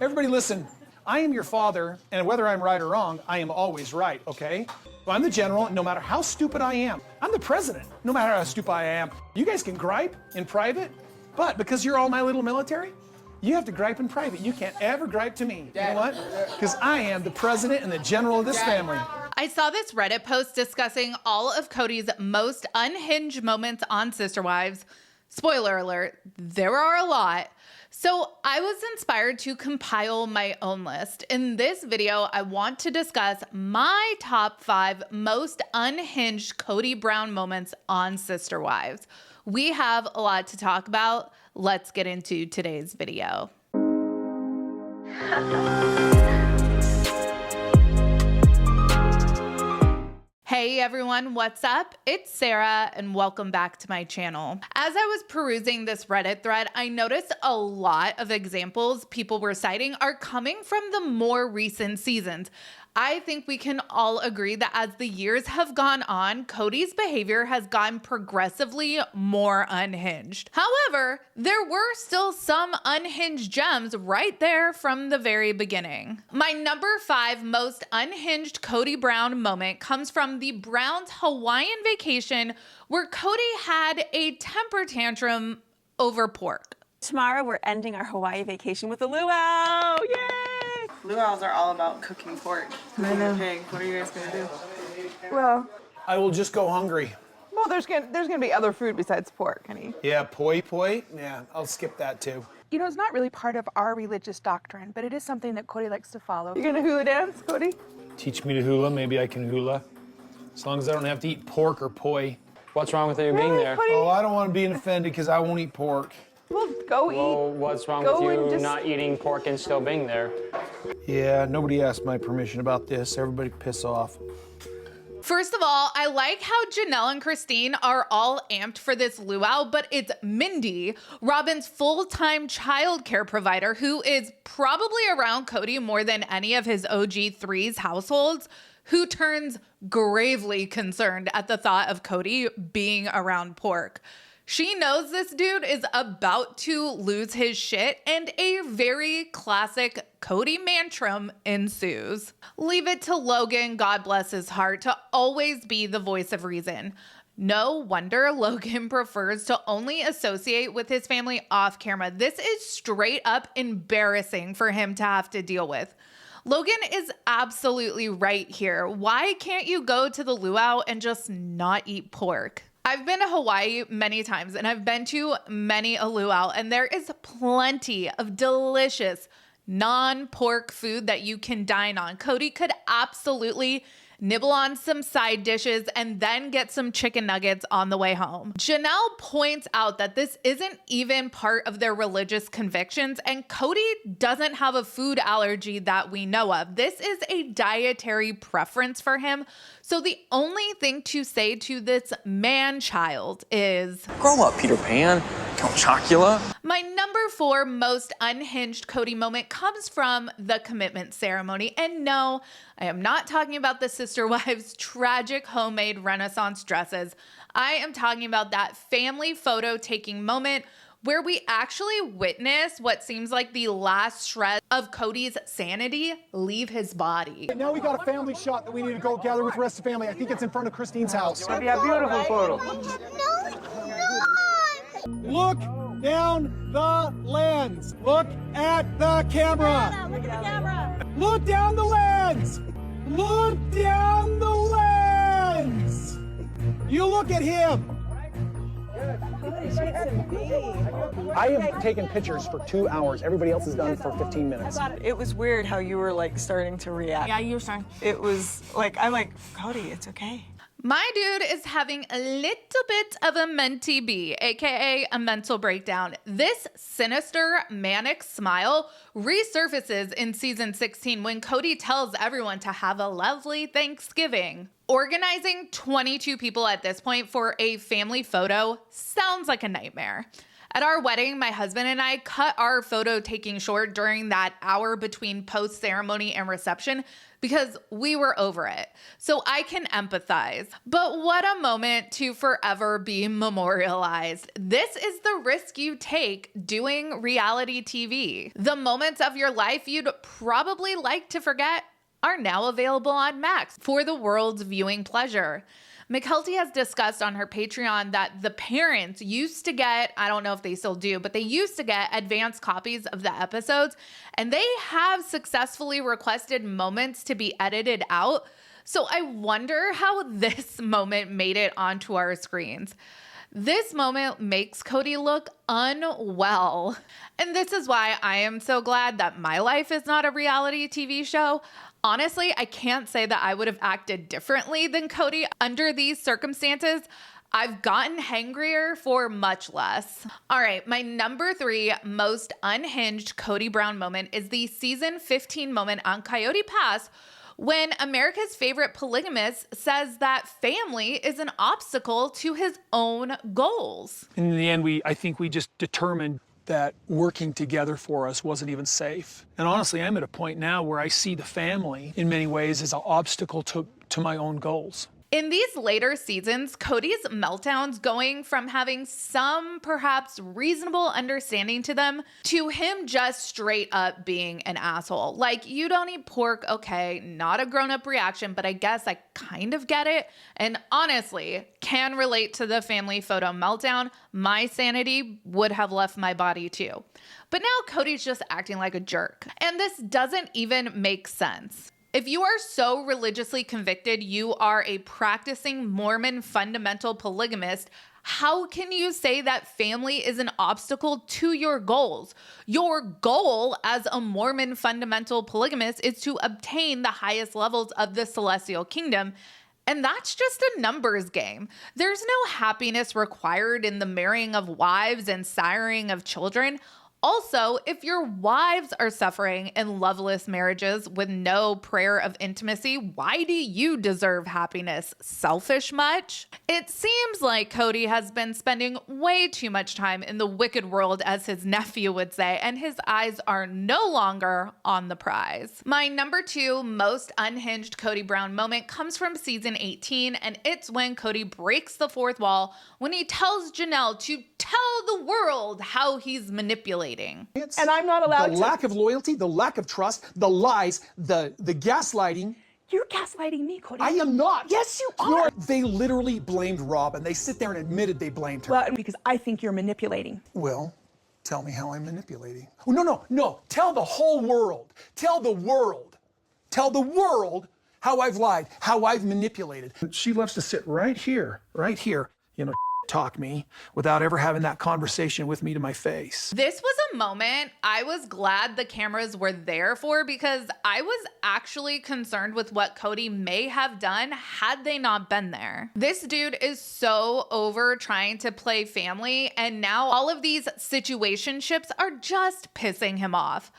Everybody listen. I am your father, and whether I'm right or wrong, I am always right, okay? Well, I'm the general, and no matter how stupid I am. I'm the president, no matter how stupid I am. You guys can gripe in private, but because you're all my little military, you have to gripe in private. You can't ever gripe to me. You know what? Because I am the president and the general of this family. I saw this Reddit post discussing all of Kody's most unhinged moments on Sister Wives. Spoiler alert, there are a lot. So I was inspired to compile my own list. In this video, I want to discuss my top 5 most unhinged Kody Brown moments on Sister Wives. We have a lot to talk about. Let's get into today's video. Hey everyone, what's up? It's Sarah and welcome back to my channel. As I was perusing this Reddit thread, I noticed a lot of examples people were citing are coming from the more recent seasons. I think we can all agree that as the years have gone on, Kody's behavior has gotten progressively more unhinged. However, there were still some unhinged gems right there from the very beginning. My number 5 most unhinged Kody Brown moment comes from the Browns' Hawaiian vacation, where Kody had a temper tantrum over pork. Tomorrow we're ending our Hawaii vacation with a luau. Yay! Luau's are all about cooking pork. I know. Pig. What are you guys gonna do? Well, I will just go hungry. There's gonna be other food besides pork, honey. Yeah, poi. Yeah, I'll skip that too. You know, it's not really part of our religious doctrine, but it is something that Kody likes to follow. You gonna hula dance, Kody? Teach me to hula, maybe I can hula. As long as I don't have to eat pork or poi. What's wrong with you being there? Kody? Oh, I don't want to be offended because I won't eat pork. Well, go Well, eat. what's wrong Go with and you just- not eating pork and still being there? Yeah, nobody asked my permission about this. Everybody piss off. First of all, I like how Janelle and Christine are all amped for this luau, but it's Mindy, Robin's full-time childcare provider, who is probably around Kody more than any of his OG3's households, who turns gravely concerned at the thought of Kody being around pork. She knows this dude is about to lose his shit, and a very classic Kody mantrum ensues. Leave it to Logan, God bless his heart, to always be the voice of reason. No wonder Logan prefers to only associate with his family off camera. This is straight up embarrassing for him to have to deal with. Logan is absolutely right here. Why can't you go to the luau and just not eat pork? I've been to Hawaii many times and I've been to many a luau, and there is plenty of delicious non-pork food that you can dine on. Kody could absolutely nibble on some side dishes and then get some chicken nuggets on the way home. Janelle points out that this isn't even part of their religious convictions, and Kody doesn't have a food allergy that we know of. This is a dietary preference for him. So the only thing to say to this man-child is, Grow up, Peter Pan. Count Chocula. my number 4 most unhinged Kody moment comes from the commitment ceremony. And no, I am not talking about the Sister Wives' tragic homemade Renaissance dresses. I am talking about that family photo taking moment where we actually witness what seems like the last shred of Kody's sanity leave his body. Now we got a family shot that we need to go gather with the rest of the family. I think it's in front of Christine's house. Yeah, beautiful photo. Look down the lens. Look at the camera. look at the camera. Look down the lens. Look down the lens. You look at him. I have taken pictures for 2 hours. Everybody else has done it for 15 minutes. It was weird how you were like starting to react. Yeah, you were starting. It was like, I'm like, Kody, it's okay. My dude is having a little bit of a mentee bee, aka a mental breakdown. This sinister, manic smile resurfaces in season 16 when Kody tells everyone to have a lovely Thanksgiving. Organizing 22 people at this point for a family photo sounds like a nightmare. At our wedding, my husband and I cut our photo taking short during that hour between post ceremony and reception because we were over it. So I can empathize. But what a moment to forever be memorialized. This is the risk you take doing reality TV. The moments of your life you'd probably like to forget are now available on Max for the world's viewing pleasure. McKelty has discussed on her Patreon that the parents used to get, I don't know if they still do, but they used to get advanced copies of the episodes, and they have successfully requested moments to be edited out. So I wonder how this moment made it onto our screens. This moment makes Kody look unwell. And this is why I am so glad that my life is not a reality TV show. Honestly, I can't say that I would have acted differently than Kody under these circumstances. I've gotten hangrier for much less. All right, my number 3 most unhinged Kody Brown moment is the season 15 moment on Coyote Pass when America's favorite polygamist says that family is an obstacle to his own goals. In the end, I think we just determined that working together for us wasn't even safe. And honestly, I'm at a point now where I see the family in many ways as an obstacle to my own goals. In these later seasons, Kody's meltdowns going from having some perhaps reasonable understanding to them to him just straight up being an asshole. Like, you don't eat pork, okay, not a grown-up reaction, but I guess I kind of get it. And honestly, can relate to the family photo meltdown. My sanity would have left my body too. But now Kody's just acting like a jerk. And this doesn't even make sense. If you are so religiously convicted you are a practicing Mormon fundamental polygamist, how can you say that family is an obstacle to your goals? Your goal as a Mormon fundamental polygamist is to obtain the highest levels of the celestial kingdom. And that's just a numbers game. There's no happiness required in the marrying of wives and siring of children. Also, if your wives are suffering in loveless marriages with no prayer of intimacy, why do you deserve happiness? Selfish much? It seems like Kody has been spending way too much time in the wicked world, as his nephew would say, and his eyes are no longer on the prize. My number 2 most unhinged Kody Brown moment comes from season 18, and it's when Kody breaks the fourth wall when he tells Janelle to tell the world how he's manipulating. And I'm not allowed the to. lack of loyalty, the lack of trust, the lies, the gaslighting. You're gaslighting me, Kody. I am not. Yes, you are. They literally blamed Robin. They sit there and admitted they blamed her. Well, because I think you're manipulating. Well, tell me how I'm manipulating. Oh, no. Tell the whole world. Tell the world. Tell the world how I've lied, how I've manipulated. She loves to sit right here, talk me without ever having that conversation with me to my face. This was a moment I was glad the cameras were there for because I was actually concerned with what Kody may have done had they not been there. This dude is so over trying to play family, and now all of these situationships are just pissing him off.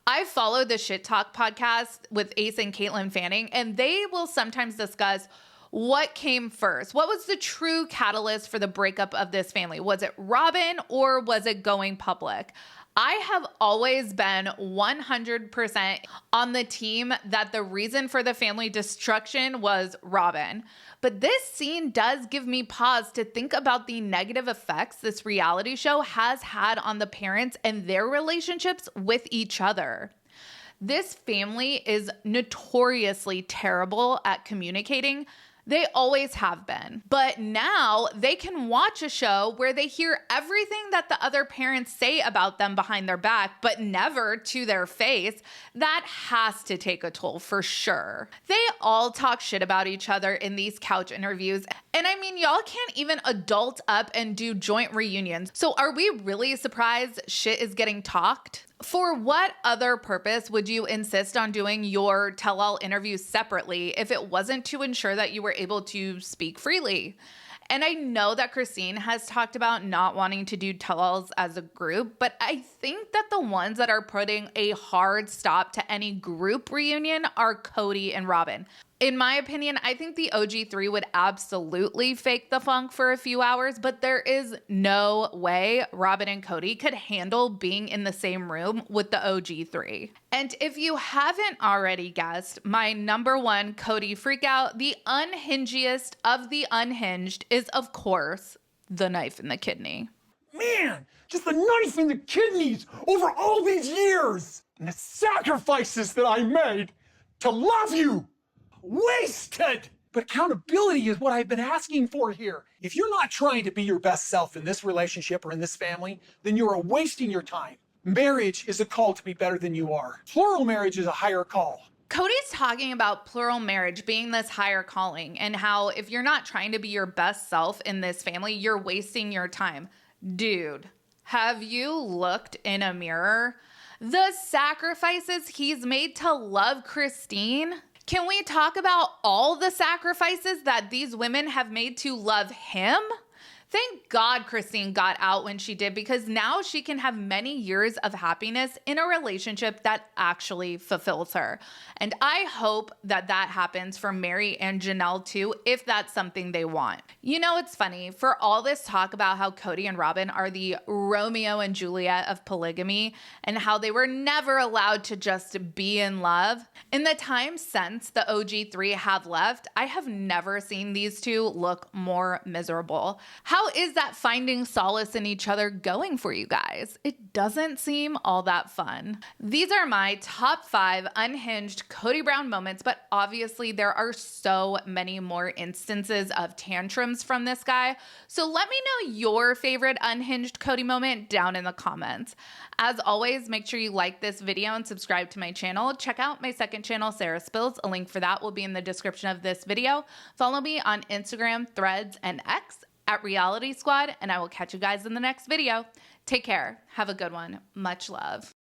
I follow the Shit Talk podcast with Ace and Caitlin Fanning, and they will sometimes discuss what came first. What was the true catalyst for the breakup of this family? Was it Robin or was it going public? I have always been 100% on the team that the reason for the family destruction was Robin. But this scene does give me pause to think about the negative effects this reality show has had on the parents and their relationships with each other. This family is notoriously terrible at communicating. They always have been. But now they can watch a show where they hear everything that the other parents say about them behind their back, but never to their face. That has to take a toll for sure. They all talk shit about each other in these couch interviews. And I mean, y'all can't even adult up and do joint reunions. So are we really surprised shit is getting talked? For what other purpose would you insist on doing your tell-all interviews separately if it wasn't to ensure that you were able to speak freely? And I know that Christine has talked about not wanting to do tell-alls as a group, but I think that the ones that are putting a hard stop to any group reunion are Kody and Robin. In my opinion, I think the OG3 would absolutely fake the funk for a few hours, but there is no way Robin and Kody could handle being in the same room with the OG3. And if you haven't already guessed, my number one Kody freakout, the unhingiest of the unhinged, is of course the knife in the kidney. Man, just the knife in the kidneys over all these years and the sacrifices that I made to love you. Wasted! But accountability is what I've been asking for here. If you're not trying to be your best self in this relationship or in this family, then you are wasting your time. Marriage is a call to be better than you are. Plural marriage is a higher call. Kody's talking about plural marriage being this higher calling and how if you're not trying to be your best self in this family, you're wasting your time. Dude, have you looked in a mirror? The sacrifices he's made to love Christine? Can we talk about all the sacrifices that these women have made to love him? Thank God Christine got out when she did, because now she can have many years of happiness in a relationship that actually fulfills her. And I hope that that happens for Mary and Janelle too, if that's something they want. You know, it's funny, for all this talk about how Kody and Robin are the Romeo and Juliet of polygamy and how they were never allowed to just be in love, in the time since the OG3 have left, I have never seen these two look more miserable. How is that finding solace in each other going for you guys? It doesn't seem all that fun. These are my top 5 unhinged Kody Brown moments, but obviously there are so many more instances of tantrums from this guy. So let me know your favorite unhinged Kody moment down in the comments. As always, make sure you like this video and subscribe to my channel. Check out my second channel, Sarah Spills. A link for that will be in the description of this video. Follow me on Instagram, Threads, and X at Reality Squad, and I will catch you guys in the next video. Take care. Have a good one. Much love.